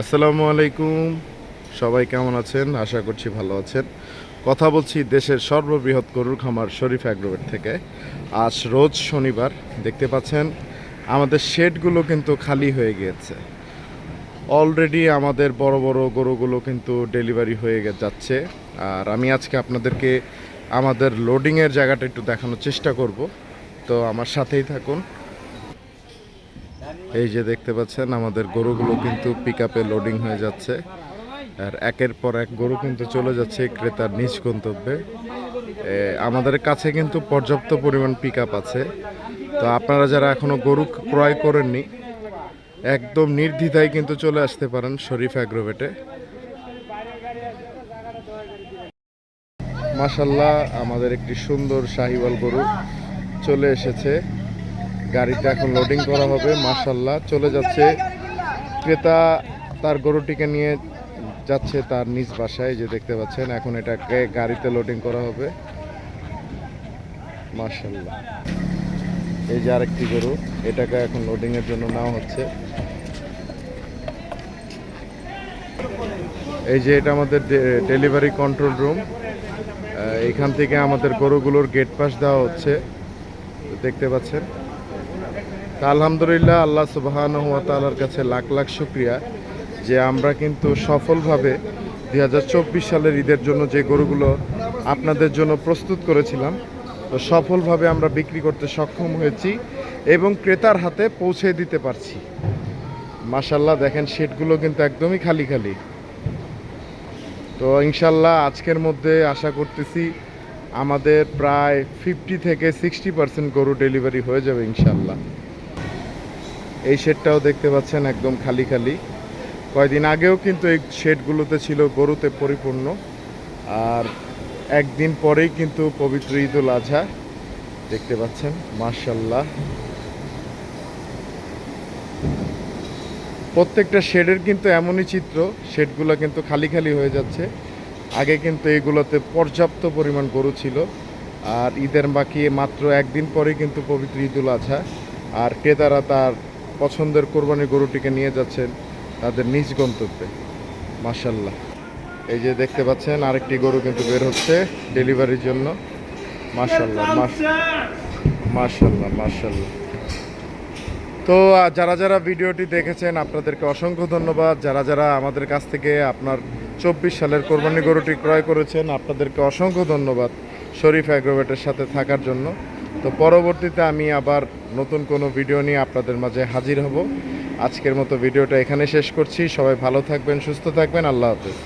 আসসালামু আলাইকুম। সবাই কেমন আছেন? আশা করছি ভালো আছেন। কথা বলছি দেশের সর্ববৃহৎ গরুর খামার শরীফ অ্যাগ্রোভেট থেকে। আজ রোজ শনিবার, দেখতে পাচ্ছেন আমাদের শেডগুলো কিন্তু খালি হয়ে গিয়েছে। অলরেডি আমাদের বড় বড় গরুগুলো কিন্তু ডেলিভারি হয়ে যাচ্ছে। আর আমি আজকে আপনাদেরকে আমাদের লোডিংয়ের জায়গাটা একটু দেখানোর চেষ্টা করব। তো আমার সাথেই থাকুন। এই যে দেখতে পাচ্ছেন আমাদের গরুগুলো কিন্তু পিকআপে লোডিং হয়ে যাচ্ছে। আর একের পর এক গরু কিন্তু চলে যাচ্ছে ক্রেতার নিজ গন্তব্যে। আমাদের কাছে কিন্তু পর্যাপ্ত পরিমাণ পিকআপ আছে। তো আপনারা যারা এখনো গরু ক্রয় করেননি, একদম নির্দ্বিধায় কিন্তু চলে আসতে পারেন শরীফ অ্যাগ্রোভেটে। মাশাল্লাহ, আমাদের একটি সুন্দর শাহিওয়াল গরু চলে এসেছে। গাড়িতে এখন লোডিং করা হবে। মাশাল্লাহ, চলে যাচ্ছে ক্রেতা তার গরুটিকে নিয়ে যাচ্ছে তার নিজ বাসায়। যে দেখতে পাচ্ছেন এখন এটাকে গাড়িতে লোডিং করা হবে। মাশাল্লাহ, এই যে আরেকটি গরু, এটাকে এখন লোডিং এর জন্য নেওয়া হচ্ছে। এই যে এটা আমাদের ডেলিভারি কন্ট্রোল রুম। এখান থেকে আমাদের গরুগুলোর গেট পাস দেওয়া হচ্ছে, দেখতে পাচ্ছেন। তা আলহামদুলিল্লাহ, আল্লাহ সুবহানাহু ওয়া তাআলার কাছে লাখ লাখ শুকরিয়া যে আমরা কিন্তু সফলভাবে 2024 সালের ঈদের জন্য যে গরুগুলো আপনাদের জন্য প্রস্তুত করেছিলাম, তো সফলভাবে আমরা বিক্রি করতে সক্ষম হয়েছি এবং ক্রেতার হাতে পৌঁছে দিতে পারছি। মাশাল্লাহ, দেখেন শেডগুলো কিন্তু একদমই খালি খালি। তো ইনশাল্লাহ আজকের মধ্যে আশা করতেছি আমাদের প্রায় 50 থেকে 60% গরু ডেলিভারি হয়ে যাবে ইনশাল্লাহ। এই শেডটাও দেখতে পাচ্ছেন একদম খালি খালি। কয়েকদিন আগেও কিন্তু এই শেডগুলোতে ছিল গরুতে পরিপূর্ণ। আর একদিন পরেই কিন্তু পবিত্র ঈদুল আজহা, দেখতে পাচ্ছেন। মাশাল্লাহ, প্রত্যেকটা শেডের কিন্তু এমনই চিত্র, শেডগুলো কিন্তু খালি খালি হয়ে যাচ্ছে। আগে কিন্তু এগুলোতে পর্যাপ্ত পরিমাণ গরু ছিল। আর ঈদের বাকি মাত্র একদিন পরে কিন্তু পবিত্র ঈদুল আজহা। আর ক্রেতারা তার পছন্দের কোরবানির গরুটিকে নিয়ে যাচ্ছেন তাদের নিজ গন্তব্যে। মাশাল্লাহ, এই যে দেখতে পাচ্ছেন আরেকটি গরু কিন্তু বের হচ্ছে ডেলিভারির জন্য। মাশাল্লাহ, মাশাল্লাহ, মাশাল্লাহ। তো যারা যারা ভিডিওটি দেখেছেন আপনাদেরকে অসংখ্য ধন্যবাদ। যারা যারা আমাদের কাছ থেকে আপনার 24 সালের কোরবানি গরুটি ক্রয় করেছেন আপনাদেরকে অসংখ্য ধন্যবাদ শরীফ অ্যাগ্রোভেটের সাথে থাকার জন্য। তো পরবর্তীতে আমি আবার নতুন কোনো ভিডিও নিয়ে আপনাদের মাঝে হাজির হব। আজকের মতো ভিডিওটা এখানে শেষ করছি। সবাই ভালো থাকবেন, সুস্থ থাকবেন। আল্লাহ হাফেজ।